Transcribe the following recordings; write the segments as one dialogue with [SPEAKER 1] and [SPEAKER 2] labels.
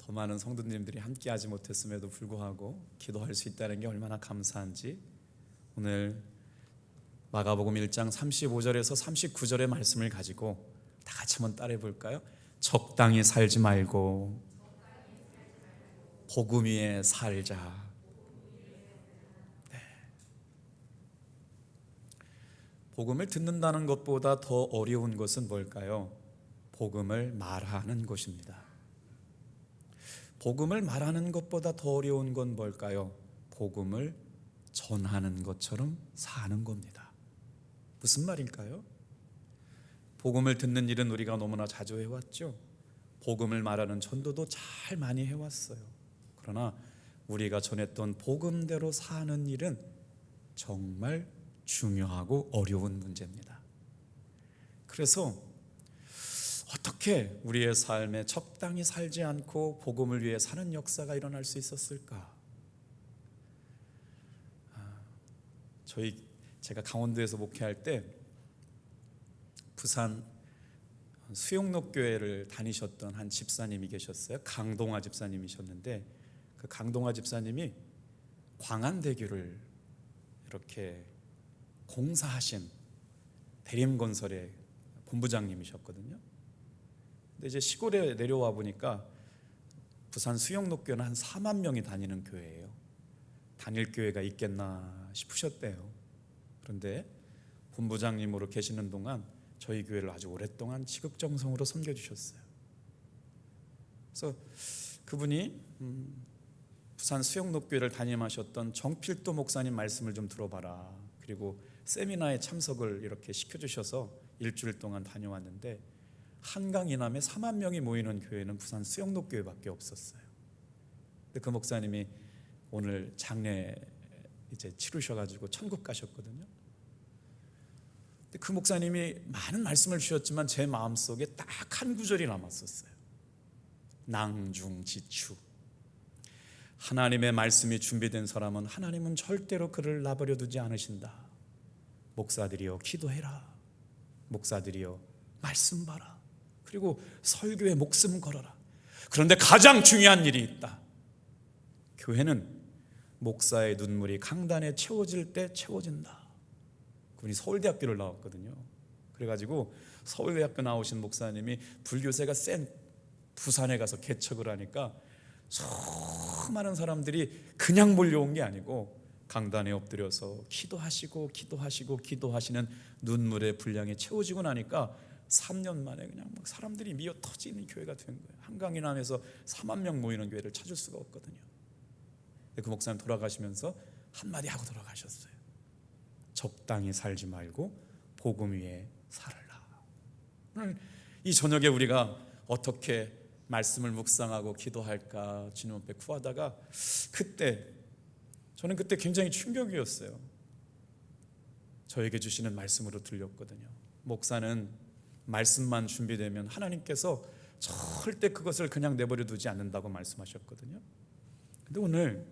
[SPEAKER 1] 더 많은 성도님들이 함께하지 못했음에도 불구하고 기도할 수 있다는 게 얼마나 감사한지 오늘 마가복음 1장 35절에서 39절의 말씀을 가지고 다 같이 한번 따라해 볼까요? 적당히 살지 말고 복음 위에 살자. 네. 복음을 듣는다는 것보다 더 어려운 것은 뭘까요? 복음을 말하는 것입니다. 복음을 말하는 것보다 더 어려운 건 뭘까요? 복음을 전하는 것처럼 사는 겁니다. 무슨 말일까요? 복음을 듣는 일은 우리가 너무나 자주 해왔죠. 복음을 말하는 전도도 잘 많이 해왔어요. 그러나 우리가 전했던 복음대로 사는 일은 정말 중요하고 어려운 문제입니다. 그래서 어떻게 우리의 삶에 적당히 살지 않고 복음을 위해 사는 역사가 일어날 수 있었을까? 제가 강원도에서 목회할 때 부산 수영록교회를 다니셨던 한 집사님이 계셨어요. 강동화 집사님이셨는데 그 강동화 집사님이 광안대교를 이렇게 공사하신 대림건설의 본부장님이셨거든요. 근데 이제 시골에 내려와 보니까 부산 수영록교회는 한 4만 명이 다니는 교회예요. 다닐 교회가 있겠나 싶으셨대요. 그런데 본부장님으로 계시는 동안 저희 교회를 아주 오랫동안 지극정성으로 섬겨주셨어요. 그래서 그분이 부산 수영록교회를 담임하셨던 정필도 목사님 말씀을 좀 들어봐라. 그리고 세미나에 참석을 이렇게 시켜주셔서 일주일 동안 다녀왔는데 한강 이남에 4만 명이 모이는 교회는 부산 수영록교회밖에 없었어요. 근데 그 목사님이 오늘 장례 이제 치르셔가지고 천국 가셨거든요. 근데 그 목사님이 많은 말씀을 주셨지만 제 마음속에 딱 한 구절이 남았었어요. 낭중지추. 하나님의 말씀이 준비된 사람은 하나님은 절대로 그를 놔버려 두지 않으신다. 목사들이여 기도해라. 목사들이여 말씀 봐라. 그리고 설교에 목숨 걸어라. 그런데 가장 중요한 일이 있다. 교회는 목사의 눈물이 강단에 채워질 때 채워진다. 그분이 서울대학교를 나왔거든요. 그래가지고 서울대학교 나오신 목사님이 불교세가 센 부산에 가서 개척을 하니까 수많은 사람들이 그냥 몰려온 게 아니고 강단에 엎드려서 기도하시는 눈물의 분량이 채워지고 나니까 3년 만에 그냥 막 사람들이 미어 터지는 교회가 된 거예요. 한강 이남에서 4만 명 모이는 교회를 찾을 수가 없거든요. 그 목사님 돌아가시면서 한마디 하고 돌아가셨어요. 적당히 살지 말고 복음 위에 살아라. 오늘 이 저녁에 우리가 어떻게 말씀을 묵상하고 기도할까 주님 앞에 구하다가 저는 그때 굉장히 충격이었어요. 저에게 주시는 말씀으로 들렸거든요. 목사는 말씀만 준비되면 하나님께서 절대 그것을 그냥 내버려 두지 않는다고 말씀하셨거든요. 근데 오늘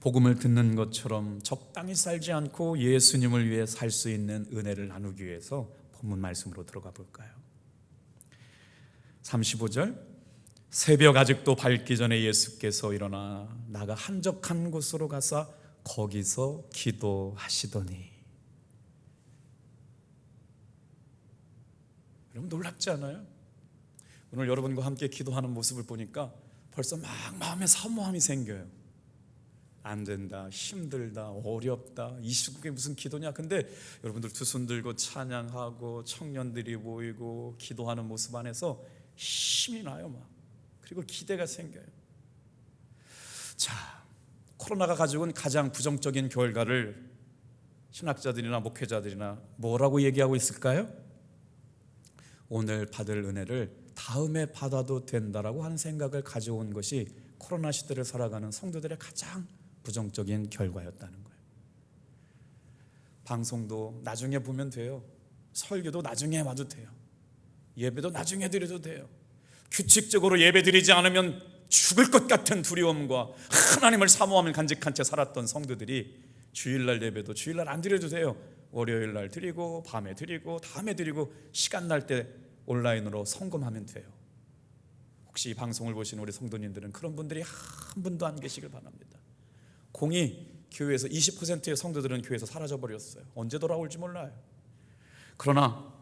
[SPEAKER 1] 복음을 듣는 것처럼 적당히 살지 않고 예수님을 위해 살 수 있는 은혜를 나누기 위해서 본문 말씀으로 들어가 볼까요? 35절 새벽 아직도 밝기 전에 예수께서 일어나 나가 한적한 곳으로 가서 거기서 기도하시더니. 여러분 놀랍지 않아요? 오늘 여러분과 함께 기도하는 모습을 보니까 벌써 막 마음에 사모함이 생겨요. 안 된다, 힘들다, 어렵다, 이 시국에 무슨 기도냐. 근데 여러분들 두 손 들고 찬양하고 청년들이 모이고 기도하는 모습 안에서 힘이 나요 막. 그리고 기대가 생겨요. 자, 코로나가 가지고 온 가장 부정적인 결과를 신학자들이나 목회자들이나 뭐라고 얘기하고 있을까요? 오늘 받을 은혜를 다음에 받아도 된다라고 하는 생각을 가져온 것이 코로나 시대를 살아가는 성도들의 가장 부정적인 결과였다는 거예요. 방송도 나중에 보면 돼요. 설교도 나중에 와도 돼요. 예배도 나중에 드려도 돼요. 규칙적으로 예배 드리지 않으면 죽을 것 같은 두려움과 하나님을 사모하며 간직한 채 살았던 성도들이 주일날 예배도 주일날 안 드려도 돼요. 월요일날 드리고 밤에 드리고 다음에 드리고 시간 날 때 온라인으로 성금하면 돼요. 혹시 이 방송을 보시는 우리 성도님들은 그런 분들이 한 분도 안 계시길 바랍니다. 공이 교회에서 20%의 성도들은 교회에서 사라져버렸어요. 언제 돌아올지 몰라요. 그러나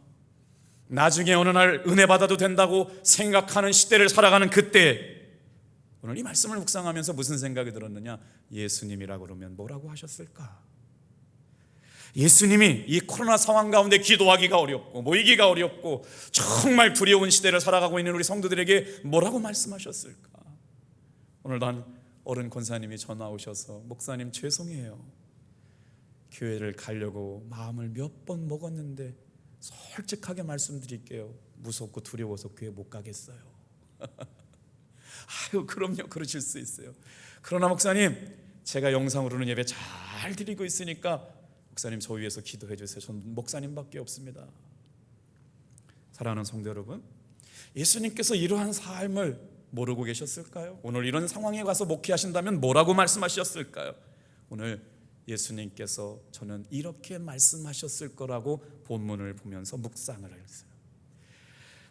[SPEAKER 1] 나중에 어느 날 은혜 받아도 된다고 생각하는 시대를 살아가는 그때, 오늘 이 말씀을 묵상하면서 무슨 생각이 들었느냐? 예수님이라고 그러면 뭐라고 하셨을까? 예수님이 이 코로나 상황 가운데 기도하기가 어렵고 모이기가 어렵고 정말 두려운 시대를 살아가고 있는 우리 성도들에게 뭐라고 말씀하셨을까? 오늘도 한 어른 권사님이 전화 오셔서, 목사님 죄송해요, 교회를 가려고 마음을 몇 번 먹었는데 솔직하게 말씀드릴게요, 무섭고 두려워서 교회 못 가겠어요. 아유, 그럼요, 그러실 수 있어요. 그러나 목사님, 제가 영상으로는 예배 잘 드리고 있으니까 목사님 저 위해서 기도해 주세요. 저는 목사님밖에 없습니다. 사랑하는 성도 여러분, 예수님께서 이러한 삶을 모르고 계셨을까요? 오늘 이런 상황에 가서 목회하신다면 뭐라고 말씀하셨을까요? 오늘 예수님께서 저는 이렇게 말씀하셨을 거라고 본문을 보면서 묵상을 했어요.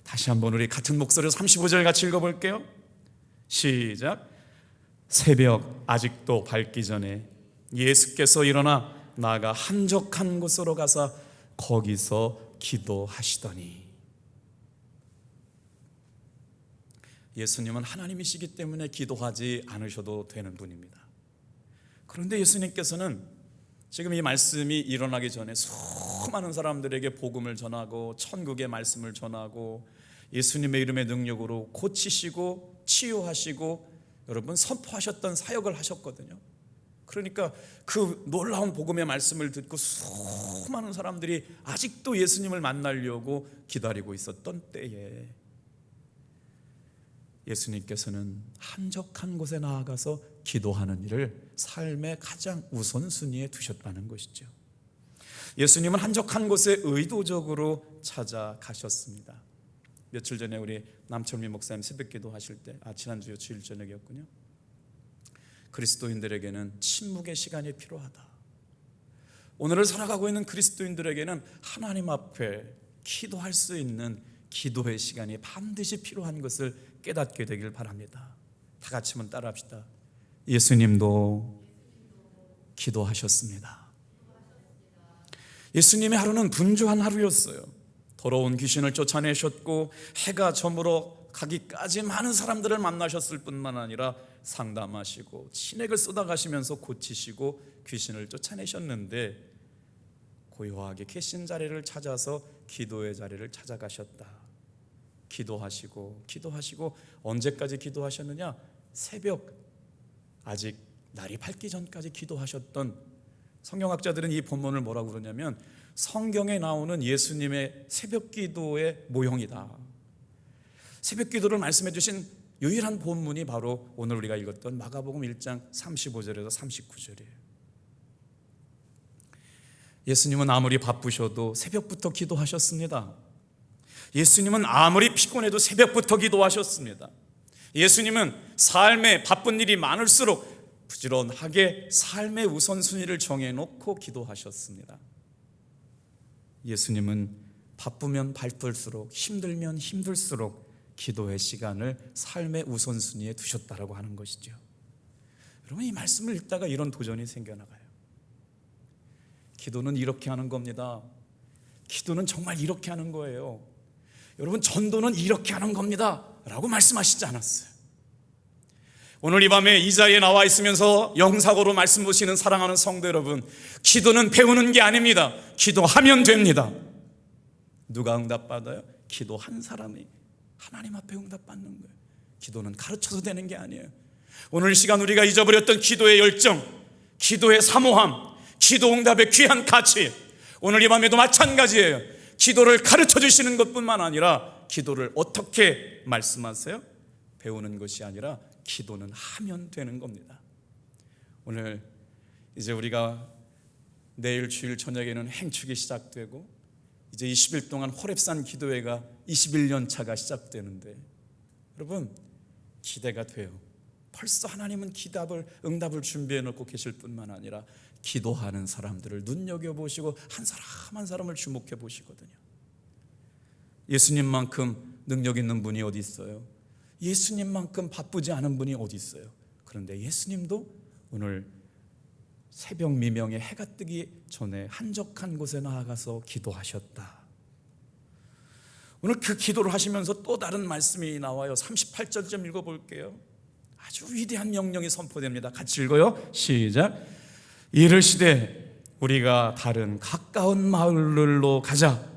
[SPEAKER 1] 다시 한번 우리 같은 목소리로 35절 같이 읽어볼게요. 시작. 새벽 아직도 밝기 전에 예수께서 일어나 나아가 한적한 곳으로 가서 거기서 기도하시더니. 예수님은 하나님이시기 때문에 기도하지 않으셔도 되는 분입니다. 그런데 예수님께서는 지금 이 말씀이 일어나기 전에 수많은 사람들에게 복음을 전하고 천국의 말씀을 전하고 예수님의 이름의 능력으로 고치시고 치유하시고 여러분 선포하셨던 사역을 하셨거든요. 그러니까 그 놀라운 복음의 말씀을 듣고 수많은 사람들이 아직도 예수님을 만나려고 기다리고 있었던 때에 예수님께서는 한적한 곳에 나아가서 기도하는 일을 삶의 가장 우선순위에 두셨다는 것이죠. 예수님은 한적한 곳에 의도적으로 찾아가셨습니다. 며칠 전에 우리 남철민 목사님 새벽기도 하실 때, 지난주 주일 저녁이었군요. 그리스도인들에게는 침묵의 시간이 필요하다. 오늘을 살아가고 있는 그리스도인들에게는 하나님 앞에 기도할 수 있는 기도의 시간이 반드시 필요한 것을 깨닫게 되길 바랍니다. 다 같이 한번 따라합시다. 예수님도 기도하셨습니다. 예수님의 하루는 분주한 하루였어요. 더러운 귀신을 쫓아내셨고 해가 저물어 가기까지 많은 사람들을 만나셨을 뿐만 아니라 상담하시고 진액을 쏟아가시면서 고치시고 귀신을 쫓아내셨는데 고요하게 계신 자리를 찾아서 기도의 자리를 찾아가셨다. 기도하시고 언제까지 기도하셨느냐? 새벽 아직 날이 밝기 전까지 기도하셨던, 성경학자들은 이 본문을 뭐라고 그러냐면 성경에 나오는 예수님의 새벽 기도의 모형이다. 새벽 기도를 말씀해 주신 유일한 본문이 바로 오늘 우리가 읽었던 마가복음 1장 35절에서 39절이에요. 예수님은 아무리 바쁘셔도 새벽부터 기도하셨습니다. 예수님은 아무리 피곤해도 새벽부터 기도하셨습니다. 예수님은 삶에 바쁜 일이 많을수록 부지런하게 삶의 우선순위를 정해놓고 기도하셨습니다. 예수님은 바쁘면 바쁠수록 힘들면 힘들수록 기도의 시간을 삶의 우선순위에 두셨다라고 하는 것이죠. 여러분, 이 말씀을 읽다가 이런 도전이 생겨나가요. 기도는 이렇게 하는 겁니다. 기도는 정말 이렇게 하는 거예요. 여러분, 전도는 이렇게 하는 겁니다 라고 말씀하시지 않았어요. 오늘 이 밤에 이 자리에 나와 있으면서 영상으로 말씀 보시는 사랑하는 성도 여러분, 기도는 배우는 게 아닙니다. 기도하면 됩니다. 누가 응답받아요? 기도한 사람이 하나님 앞에 응답받는 거예요. 기도는 가르쳐서 되는 게 아니에요. 오늘 이 시간 우리가 잊어버렸던 기도의 열정, 기도의 사모함, 기도 응답의 귀한 가치, 오늘 이 밤에도 마찬가지예요. 기도를 가르쳐 주시는 것뿐만 아니라 기도를 어떻게 말씀하세요? 배우는 것이 아니라 기도는 하면 되는 겁니다. 오늘 이제 우리가 내일 주일 저녁에는 행축이 시작되고 이제 20일 동안 호렙산 기도회가 21년 차가 시작되는데 여러분, 기대가 돼요. 벌써 하나님은 응답을 준비해 놓고 계실 뿐만 아니라 기도하는 사람들을 눈여겨보시고 한 사람 한 사람을 주목해 보시거든요. 예수님만큼 능력 있는 분이 어디 있어요? 예수님만큼 바쁘지 않은 분이 어디 있어요? 그런데 예수님도 오늘 새벽 미명에 해가 뜨기 전에 한적한 곳에 나아가서 기도하셨다. 오늘 그 기도를 하시면서 또 다른 말씀이 나와요. 38절 좀 읽어볼게요. 아주 위대한 명령이 선포됩니다. 같이 읽어요. 시작. 이르시되 우리가 다른 가까운 마을로 가자.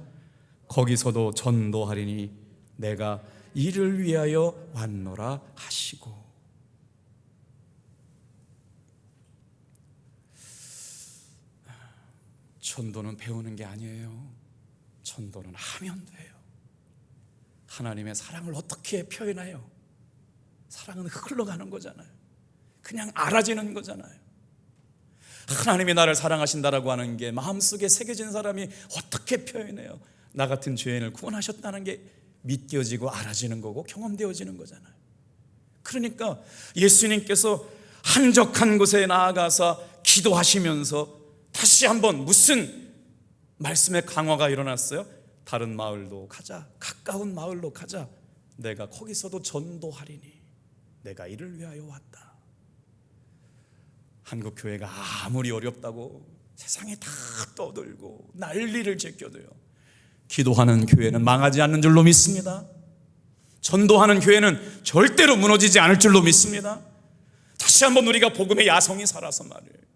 [SPEAKER 1] 거기서도 전도하리니 내가 이를 위하여 왔노라 하시고. 전도는 배우는 게 아니에요. 전도는 하면 돼요. 하나님의 사랑을 어떻게 표현해요? 사랑은 흘러가는 거잖아요. 그냥 알아지는 거잖아요. 하나님이 나를 사랑하신다라고 하는 게 마음속에 새겨진 사람이 어떻게 표현해요? 나 같은 죄인을 구원하셨다는 게 믿겨지고 알아지는 거고 경험되어지는 거잖아요. 그러니까 예수님께서 한적한 곳에 나아가서 기도하시면서 다시 한번 무슨 말씀의 강화가 일어났어요? 다른 마을로 가자. 가까운 마을로 가자. 내가 거기서도 전도하리니 내가 이를 위하여 왔다. 한국 교회가 아무리 어렵다고 세상에 다 떠들고 난리를 제껴도요, 기도하는 교회는 망하지 않는 줄로 믿습니다. 전도하는 교회는 절대로 무너지지 않을 줄로 믿습니다. 다시 한번 우리가 복음의 야성이 살아서 말이에요.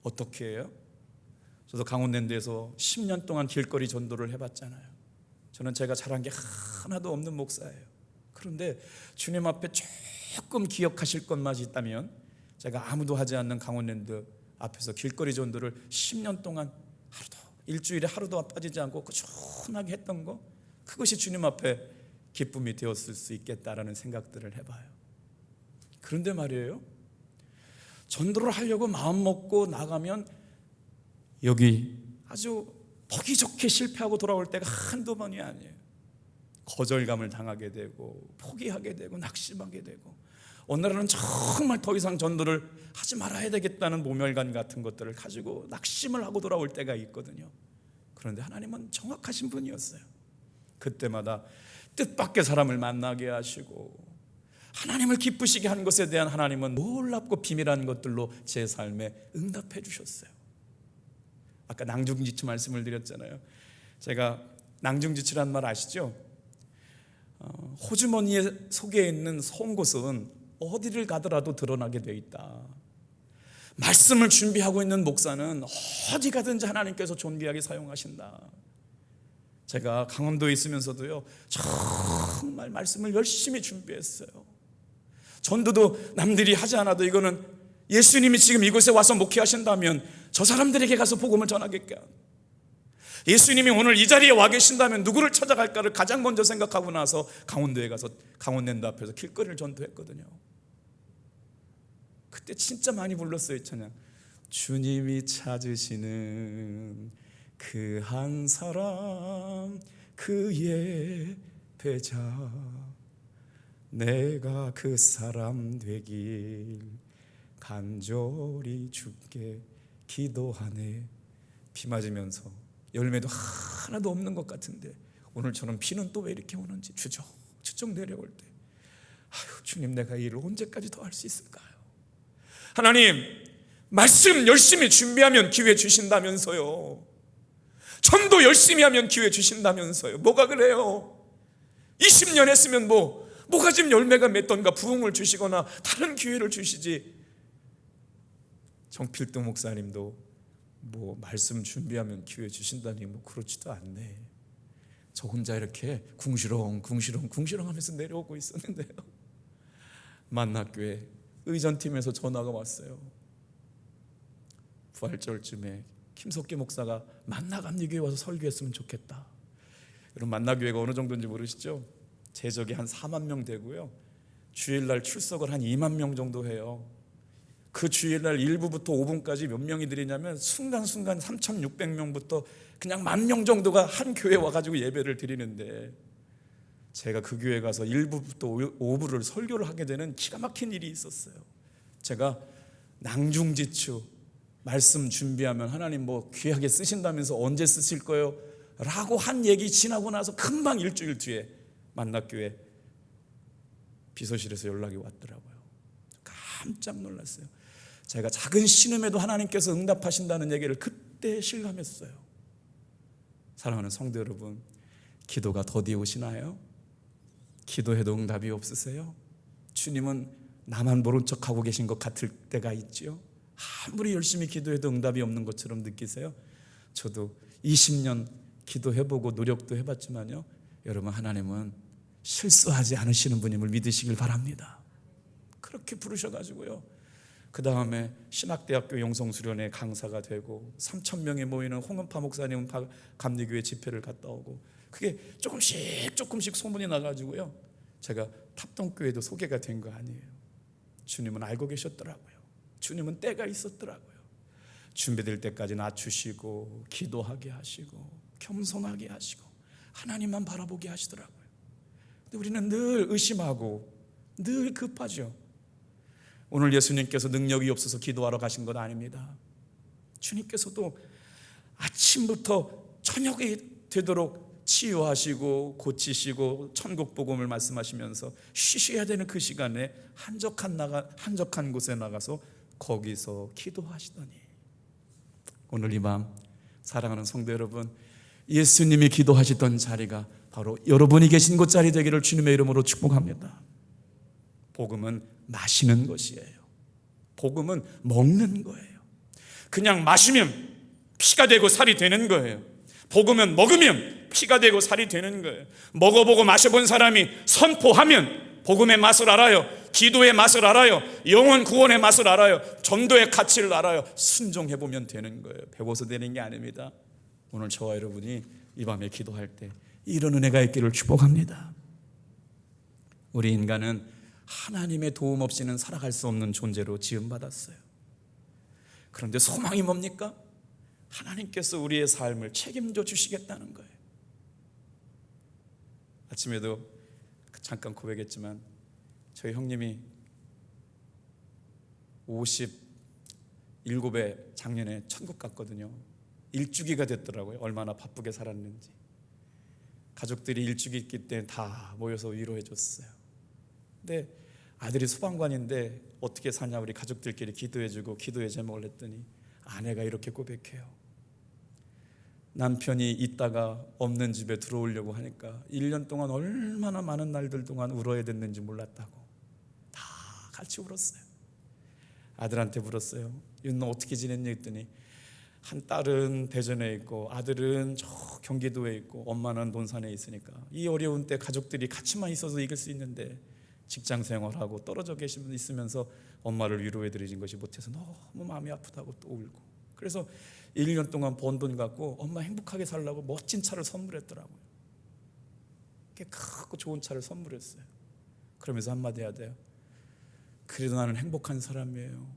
[SPEAKER 1] 어떻게 해요? 저도 강원랜드에서 10년 동안 길거리 전도를 해봤잖아요. 저는 제가 잘한 게 하나도 없는 목사예요. 그런데 주님 앞에 조금 기억하실 것만 있다면, 제가 아무도 하지 않는 강원랜드 앞에서 길거리 전도를 10년 동안 하루도, 일주일에 하루도 빠지지 않고 꾸준하게 했던 거, 그것이 주님 앞에 기쁨이 되었을 수 있겠다라는 생각들을 해봐요. 그런데 말이에요, 전도를 하려고 마음 먹고 나가면 여기 아주 보기 좋게 실패하고 돌아올 때가 한두 번이 아니에요. 거절감을 당하게 되고 포기하게 되고 낙심하게 되고, 어느 날은 정말 더 이상 전도를 하지 말아야 되겠다는 모멸감 같은 것들을 가지고 낙심을 하고 돌아올 때가 있거든요. 그런데 하나님은 정확하신 분이었어요. 그때마다 뜻밖의 사람을 만나게 하시고 하나님을 기쁘시게 한 것에 대한 하나님은 놀랍고 비밀한 것들로 제 삶에 응답해 주셨어요. 아까 낭중지추 말씀을 드렸잖아요. 제가 낭중지추란 말 아시죠? 호주머니 속에 있는 송곳은 어디를 가더라도 드러나게 돼 있다. 말씀을 준비하고 있는 목사는 어디 가든지 하나님께서 존귀하게 사용하신다. 제가 강원도에 있으면서도요, 정말 말씀을 열심히 준비했어요. 전도도 남들이 하지 않아도 이거는 예수님이 지금 이곳에 와서 목회하신다면 저 사람들에게 가서 복음을 전하겠게, 예수님이 오늘 이 자리에 와 계신다면 누구를 찾아갈까를 가장 먼저 생각하고 나서 강원도에 가서 강원랜드 앞에서 길거리를 전도했거든요. 그때 진짜 많이 불렀어요, 찬양. 주님이 찾으시는 그 한 사람, 그의 배자, 내가 그 사람 되길 간절히 주께 기도하네. 비 맞으면서 열매도 하나도 없는 것 같은데 오늘처럼 비는 또 왜 이렇게 오는지 추적 내려올 때, 아유 주님, 내가 이 일을 언제까지 더 할 수 있을까요? 하나님, 말씀 열심히 준비하면 기회 주신다면서요. 전도 열심히 하면 기회 주신다면서요. 뭐가 그래요? 20년 했으면 뭐가 지금 열매가 맺던가 부흥을 주시거나 다른 기회를 주시지. 정필동 목사님도 말씀 준비하면 기회 주신다니 그렇지도 않네. 저 혼자 이렇게 궁시렁 하면서 내려오고 있었는데요, 만나교회 의전팀에서 전화가 왔어요. 부활절쯤에 김석기 목사가 만나감리교회 와서 설교했으면 좋겠다. 여러분, 만나교회가 어느 정도인지 모르시죠? 재적이 한 4만 명 되고요, 주일날 출석을 한 2만 명 정도 해요. 그 주일날 1부부터 5분까지 몇 명이 드리냐면 순간순간 3,600명부터 그냥 10,000명 정도가 한 교회에 와가지고 예배를 드리는데, 제가 그 교회 가서 1부부터 5부를 설교를 하게 되는 기가 막힌 일이 있었어요. 제가 낭중지추 말씀 준비하면 하나님 귀하게 쓰신다면서 언제 쓰실 거예요? 라고 한 얘기 지나고 나서 금방 일주일 뒤에 만나교회 비서실에서 연락이 왔더라고요. 깜짝 놀랐어요. 제가 작은 신음에도 하나님께서 응답하신다는 얘기를 그때 실감했어요. 사랑하는 성도 여러분, 기도가 더디 오시나요? 기도해도 응답이 없으세요? 주님은 나만 모른 척하고 계신 것 같을 때가 있죠. 아무리 열심히 기도해도 응답이 없는 것처럼 느끼세요? 저도 20년 기도해보고 노력도 해봤지만요, 여러분, 하나님은 실수하지 않으시는 분임을 믿으시길 바랍니다. 그렇게 부르셔가지고요, 그 다음에 신학대학교 영성수련회 강사가 되고 3,000명이 모이는 홍은파 목사님 감리교회 집회를 갔다 오고, 그게 조금씩 소문이 나가지고요, 제가 탑동교회도 소개가 된 거 아니에요. 주님은 알고 계셨더라고요. 주님은 때가 있었더라고요. 준비될 때까지 낮추시고 기도하게 하시고 겸손하게 하시고 하나님만 바라보게 하시더라고요. 근데 우리는 늘 의심하고 늘 급하죠. 오늘 예수님께서 능력이 없어서 기도하러 가신 건 아닙니다. 주님께서도 아침부터 저녁이 되도록 치유하시고 고치시고 천국 복음을 말씀하시면서 쉬셔야 되는 그 시간에 한적한 곳에 나가서 거기서 기도하시더니, 오늘 이 밤 사랑하는 성도 여러분, 예수님이 기도하시던 자리가 바로 여러분이 계신 곳 자리 되기를 주님의 이름으로 축복합니다. 복음은 마시는 것이에요. 복음은 먹는 거예요. 그냥 마시면 피가 되고 살이 되는 거예요. 복음은 먹으면 피가 되고 살이 되는 거예요. 먹어보고 마셔본 사람이 선포하면 복음의 맛을 알아요. 기도의 맛을 알아요. 영혼 구원의 맛을 알아요. 전도의 가치를 알아요. 순종해보면 되는 거예요. 배워서 되는 게 아닙니다. 오늘 저와 여러분이 이 밤에 기도할 때 이런 은혜가 있기를 축복합니다. 우리 인간은 하나님의 도움 없이는 살아갈 수 없는 존재로 지음받았어요. 그런데 소망이 뭡니까? 하나님께서 우리의 삶을 책임져 주시겠다는 거예요. 아침에도 잠깐 고백했지만 저희 형님이 57에 작년에 천국 갔거든요. 일주기가 됐더라고요. 얼마나 바쁘게 살았는지. 가족들이 일주기 있기 때문에 다 모여서 위로해 줬어요. 근데 아들이 소방관인데 어떻게 사냐, 우리 가족들끼리 기도해주고 기도의 제목을 했더니 아내가 이렇게 고백해요. 남편이 있다가 없는 집에 들어오려고 하니까 1년 동안 얼마나 많은 날들 동안 울어야 됐는지 몰랐다고. 다 같이 울었어요. 아들한테 물었어요. 윤, 너 어떻게 지냈니? 했더니 한 딸은 대전에 있고 아들은 저 경기도에 있고 엄마는 논산에 있으니까 이 어려운 때 가족들이 같이만 있어서 이길 수 있는데 직장 생활하고 떨어져 있으면서 엄마를 위로해드리는 것이 못해서 너무 마음이 아프다고 또 울고, 그래서 1년 동안 번 돈 갖고 엄마 행복하게 살라고 멋진 차를 선물했더라고요. 크고 좋은 차를 선물했어요. 그러면서 한마디 해야 돼요. 그래도 나는 행복한 사람이에요.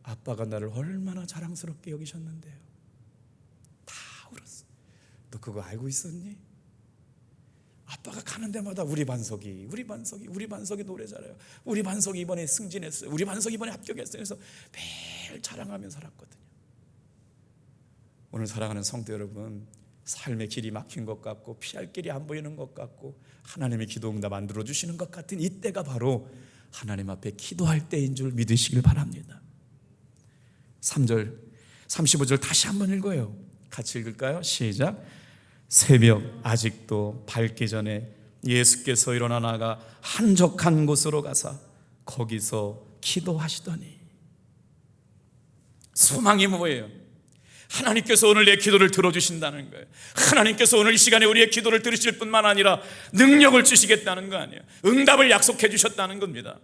[SPEAKER 1] 아빠가 나를 얼마나 자랑스럽게 여기셨는데요. 다 울었어. 너 그거 알고 있었니? 아빠가 가는 데마다 우리 반석이 노래 잘해요. 우리 반석이 이번에 승진했어요. 우리 반석이 이번에 합격했어요. 그래서 매일 자랑하며 살았거든요. 오늘 사랑하는 성도 여러분, 삶의 길이 막힌 것 같고 피할 길이 안 보이는 것 같고 하나님의 기도 응답 안 들어주시는 것 같은 이때가 바로 하나님 앞에 기도할 때인 줄 믿으시길 바랍니다. 3절 35절 다시 한번 읽어요. 같이 읽을까요? 시작. 새벽 아직도 밝기 전에 예수께서 일어나 나가 한적한 곳으로 가사 거기서 기도하시더니. 소망이 뭐예요? 하나님께서 오늘 내 기도를 들어주신다는 거예요. 하나님께서 오늘 이 시간에 우리의 기도를 들으실 뿐만 아니라 능력을 주시겠다는 거 아니에요. 응답을 약속해 주셨다는 겁니다.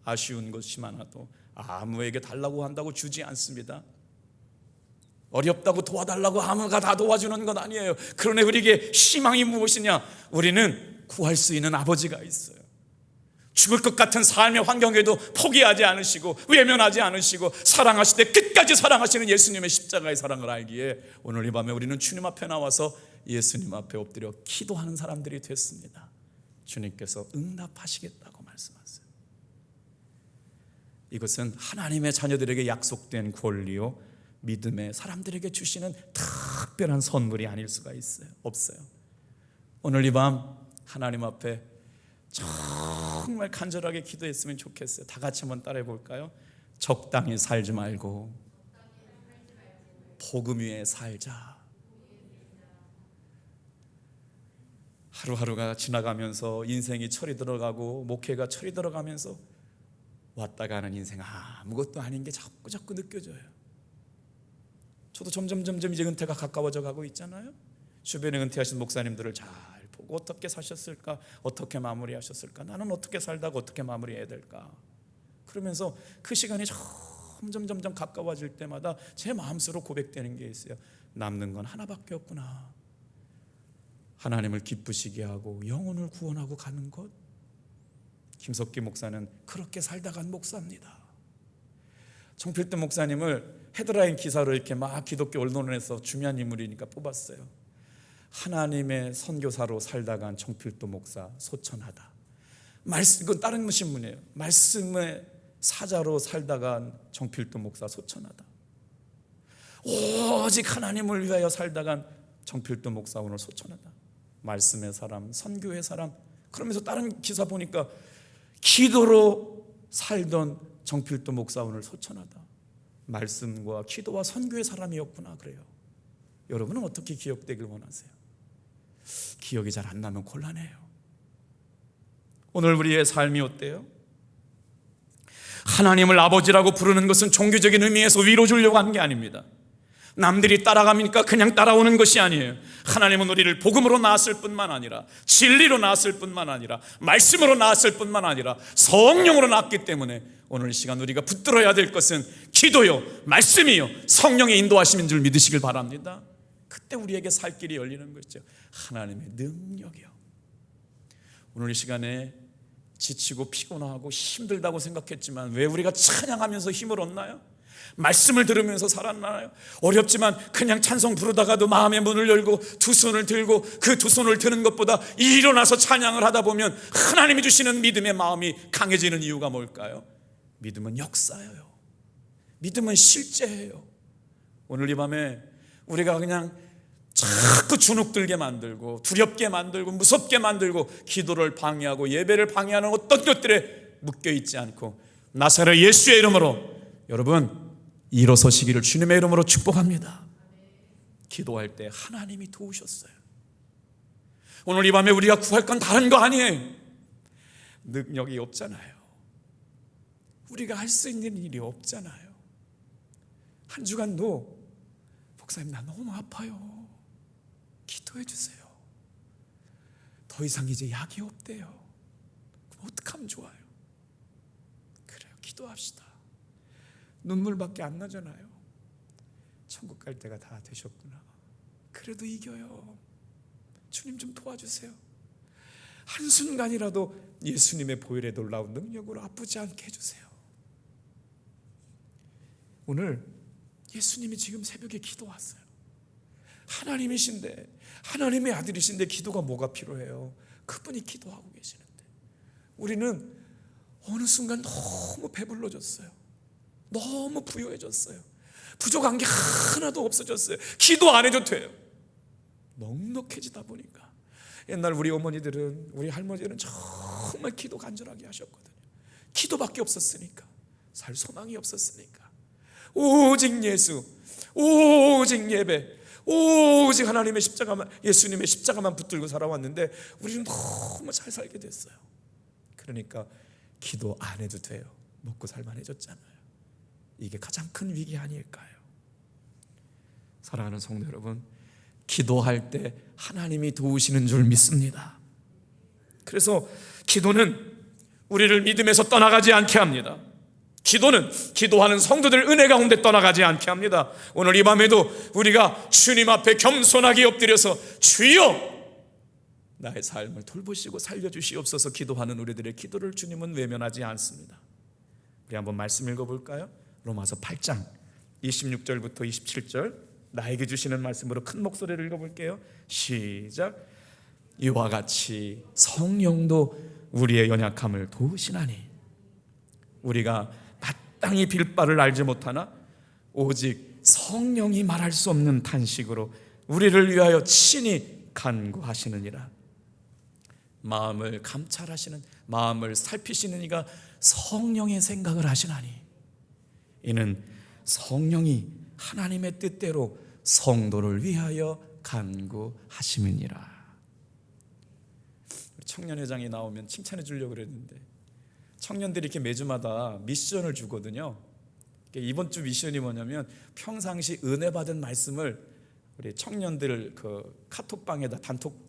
[SPEAKER 1] 아쉬운 것이 많아도 아무에게 달라고 한다고 주지 않습니다. 어렵다고 도와달라고 아무가 다 도와주는 건 아니에요. 그러나 우리에게 희망이 무엇이냐? 우리는 구할 수 있는 아버지가 있어요. 죽을 것 같은 삶의 환경에도 포기하지 않으시고 외면하지 않으시고 사랑하실 때 끝까지 사랑하시는 예수님의 십자가의 사랑을 알기에 오늘 이 밤에 우리는 주님 앞에 나와서 예수님 앞에 엎드려 기도하는 사람들이 됐습니다. 주님께서 응답하시겠다고 말씀하세요. 이것은 하나님의 자녀들에게 약속된 권리요, 믿음의 사람들에게 주시는 특별한 선물이 아닐 수가 없어요. 오늘 이 밤 하나님 앞에 정말 간절하게 기도했으면 좋겠어요. 다 같이 한번 따라해 볼까요? 적당히 살지 말고 복음 위에 살자. 하루하루가 지나가면서 인생이 철이 들어가고 목회가 철이 들어가면서 왔다 가는 인생 아무것도 아닌 게 자꾸 느껴져요. 저도 점점 이제 은퇴가 가까워져 가고 있잖아요. 주변에 은퇴하신 목사님들을 잘 보고 어떻게 사셨을까, 어떻게 마무리하셨을까, 나는 어떻게 살다가 어떻게 마무리해야 될까, 그러면서 그 시간이 점점 가까워질 때마다 제 마음속으로 고백되는 게 있어요. 남는 건 하나밖에 없구나. 하나님을 기쁘시게 하고 영혼을 구원하고 가는 것. 김석기 목사는 그렇게 살다 간 목사입니다. 정필도 목사님을 헤드라인 기사로 이렇게 막 기독교 언론에서 중요한 인물이니까 뽑았어요. 하나님의 선교사로 살다 간 정필도 목사 소천하다. 이건 다른 신문이에요. 말씀의 사자로 살다 간 정필도 목사 소천하다. 오직 하나님을 위하여 살다 간 정필도 목사 오늘 소천하다. 말씀의 사람, 선교의 사람. 그러면서 다른 기사 보니까 기도로 살던 정필도 목사 오늘 소천하다. 말씀과 기도와 선교의 사람이었구나. 그래요. 여러분은 어떻게 기억되길 원하세요? 기억이 잘 안 나면 곤란해요. 오늘 우리의 삶이 어때요? 하나님을 아버지라고 부르는 것은 종교적인 의미에서 위로 주려고 하는 게 아닙니다. 남들이 따라가니까 그냥 따라오는 것이 아니에요. 하나님은 우리를 복음으로 낳았을 뿐만 아니라, 진리로 낳았을 뿐만 아니라, 말씀으로 낳았을 뿐만 아니라 성령으로 낳았기 때문에 오늘 이 시간 우리가 붙들어야 될 것은 기도요, 말씀이요, 성령의 인도하심인 줄 믿으시길 바랍니다. 그때 우리에게 살 길이 열리는 것이죠. 하나님의 능력이요. 오늘 이 시간에 지치고 피곤하고 힘들다고 생각했지만 왜 우리가 찬양하면서 힘을 얻나요? 말씀을 들으면서 살았나요? 어렵지만 그냥 찬송 부르다가도 마음의 문을 열고 두 손을 들고 그 두 손을 드는 것보다 일어나서 찬양을 하다 보면 하나님이 주시는 믿음의 마음이 강해지는 이유가 뭘까요? 믿음은 역사예요. 믿음은 실제예요. 오늘 이 밤에 우리가 그냥 자꾸 주눅들게 만들고 두렵게 만들고 무섭게 만들고 기도를 방해하고 예배를 방해하는 어떤 것들에 묶여있지 않고 나사렛 예수의 이름으로 여러분 일어서시기를 주님의 이름으로 축복합니다. 기도할 때 하나님이 도우셨어요. 오늘 이 밤에 우리가 구할 건 다른 거 아니에요. 능력이 없잖아요. 우리가 할 수 있는 일이 없잖아요. 한 주간도 목사님 나 너무 아파요. 기도해 주세요. 더 이상 이제 약이 없대요. 그럼 어떡하면 좋아요? 그래요, 기도합시다. 눈물밖에 안 나잖아요. 천국 갈 때가 다 되셨구나. 그래도 이겨요. 주님 좀 도와주세요. 한순간이라도 예수님의 보혈의 놀라운 능력으로 아프지 않게 해주세요. 오늘 예수님이 지금 새벽에 기도 왔어요. 하나님이신데, 하나님의 아들이신데 기도가 뭐가 필요해요? 그분이 기도하고 계시는데 우리는 어느 순간 너무 배불러졌어요. 너무 부유해졌어요. 부족한 게 하나도 없어졌어요. 기도 안 해도 돼요. 넉넉해지다 보니까. 옛날 우리 어머니들은, 우리 할머니들은 정말 기도 간절하게 하셨거든요. 기도밖에 없었으니까, 살 소망이 없었으니까 오직 예수, 오직 예배, 오직 하나님의 십자가만, 예수님의 십자가만 붙들고 살아왔는데 우리는 너무 잘 살게 됐어요. 그러니까 기도 안 해도 돼요. 먹고 살만해졌잖아요. 이게 가장 큰 위기 아닐까요? 사랑하는 성도 여러분, 기도할 때 하나님이 도우시는 줄 믿습니다. 그래서 기도는 우리를 믿음에서 떠나가지 않게 합니다. 기도는 기도하는 성도들 은혜 가운데 떠나가지 않게 합니다. 오늘 이 밤에도 우리가 주님 앞에 겸손하게 엎드려서 주여 나의 삶을 돌보시고 살려주시옵소서 기도하는 우리들의 기도를 주님은 외면하지 않습니다. 우리 한번 말씀 읽어볼까요? 로마서 8장 26절부터 27절 나에게 주시는 말씀으로 큰 목소리를 읽어볼게요. 시작. 이와 같이 성령도 우리의 연약함을 도우시나니 우리가 마땅히 빌 바를 알지 못하나 오직 성령이 말할 수 없는 탄식으로 우리를 위하여 친히 간구하시느니라. 마음을 감찰하시는, 마음을 살피시는 이가 성령의 생각을 하시나니 이는 성령이 하나님의 뜻대로 성도를 위하여 간구하심이니라. 청년회장이 나오면 칭찬해 주려고 그랬는데 청년들이 이렇게 매주마다 미션을 주거든요. 이번 주 미션이 뭐냐면 평상시 은혜 받은 말씀을 우리 청년들 그 카톡방에다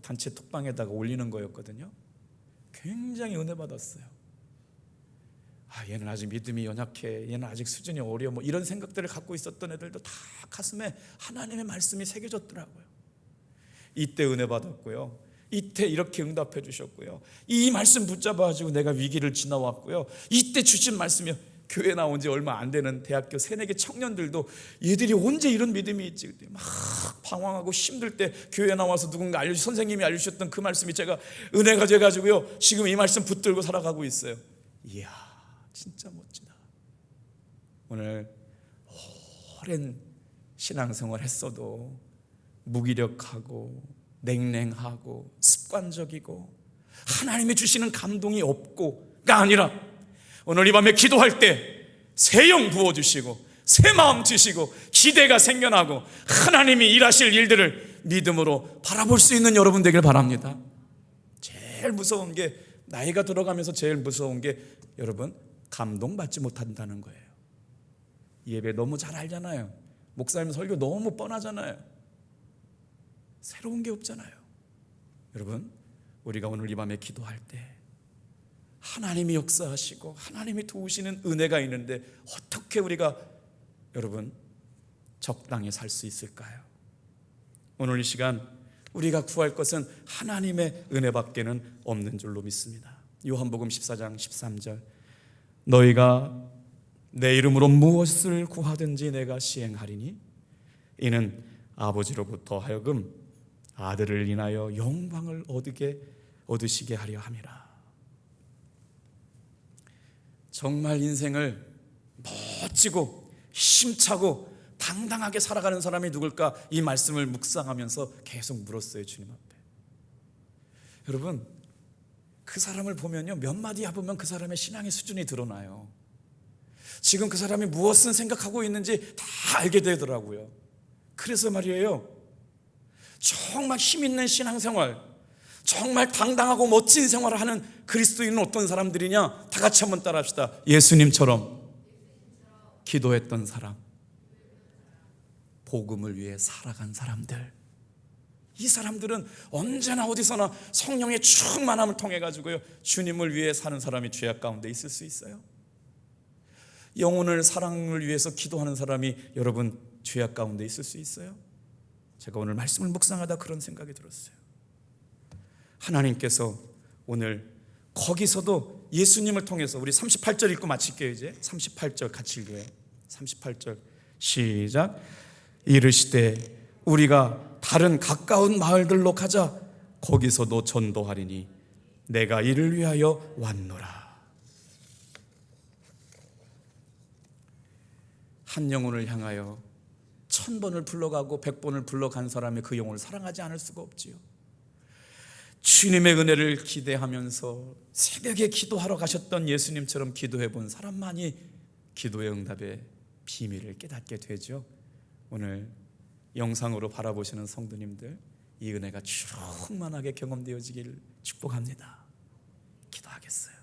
[SPEAKER 1] 단체 톡방에다가 올리는 거였거든요. 굉장히 은혜 받았어요. 얘는 아직 믿음이 연약해, 얘는 아직 수준이 어려워, 뭐 이런 생각들을 갖고 있었던 애들도 다 가슴에 하나님의 말씀이 새겨졌더라고요. 이때 은혜 받았고요, 이때 이렇게 응답해 주셨고요, 이 말씀 붙잡아가지고 내가 위기를 지나왔고요, 이때 주신 말씀이 교회 나온 지 얼마 안 되는 대학교 새내기 청년들도 얘들이 언제 이런 믿음이 있지, 막 방황하고 힘들 때 교회 나와서 누군가 선생님이 알려주셨던 그 말씀이 제가 은혜가 돼가지고요 지금 이 말씀 붙들고 살아가고 있어요. 이야, 진짜 멋지다. 오늘 오랜 신앙생활 했어도 무기력하고 냉랭하고 습관적이고 하나님이 주시는 감동이 없고가 아니라 오늘 이 밤에 기도할 때 새 영 부어주시고 새 마음 주시고 기대가 생겨나고 하나님이 일하실 일들을 믿음으로 바라볼 수 있는 여러분 되길 바랍니다. 제일 무서운 게, 나이가 들어가면서 제일 무서운 게 여러분, 감동받지 못한다는 거예요. 예배 너무 잘 알잖아요. 목사님 설교 너무 뻔하잖아요. 새로운 게 없잖아요. 여러분, 우리가 오늘 이 밤에 기도할 때 하나님이 역사하시고 하나님이 도우시는 은혜가 있는데 어떻게 우리가 여러분 적당히 살 수 있을까요? 오늘 이 시간 우리가 구할 것은 하나님의 은혜밖에는 없는 줄로 믿습니다. 요한복음 14장 13절, 너희가 내 이름으로 무엇을 구하든지 내가 시행하리니 이는 아버지로부터 하여금 아들을 인하여 영광을 얻으시게 하려 함이라. 정말 인생을 멋지고 힘차고 당당하게 살아가는 사람이 누굴까? 이 말씀을 묵상하면서 계속 물었어요, 주님 앞에. 여러분, 그 사람을 보면요, 몇 마디 해보면 그 사람의 신앙의 수준이 드러나요. 지금 그 사람이 무엇을 생각하고 있는지 다 알게 되더라고요. 그래서 말이에요, 정말 힘 있는 신앙생활, 정말 당당하고 멋진 생활을 하는 그리스도인은 어떤 사람들이냐? 다 같이 한번 따라합시다. 예수님처럼 기도했던 사람, 복음을 위해 살아간 사람들. 이 사람들은 언제나 어디서나 성령의 충만함을 통해 가지고요 주님을 위해 사는 사람이 죄악 가운데 있을 수 있어요. 영혼을 사랑을 위해서 기도하는 사람이 여러분 죄악 가운데 있을 수 있어요. 제가 오늘 말씀을 묵상하다 그런 생각이 들었어요. 하나님께서 오늘 거기서도 예수님을 통해서, 우리 38절 읽고 마칠게요. 이제 38절 같이 읽어요. 38절 시작. 이르시되 우리가 다른 가까운 마을들로 가자. 거기서도 전도하리니 내가 이를 위하여 왔노라. 한 영혼을 향하여 1000번을 불러가고 100번을 불러간 사람이 그 영혼을 사랑하지 않을 수가 없지요. 주님의 은혜를 기대하면서 새벽에 기도하러 가셨던 예수님처럼 기도해 본 사람만이 기도의 응답의 비밀을 깨닫게 되죠. 오늘 영상으로 바라보시는 성도님들, 이 은혜가 충만하게 경험되어지기를 축복합니다. 기도하겠어요.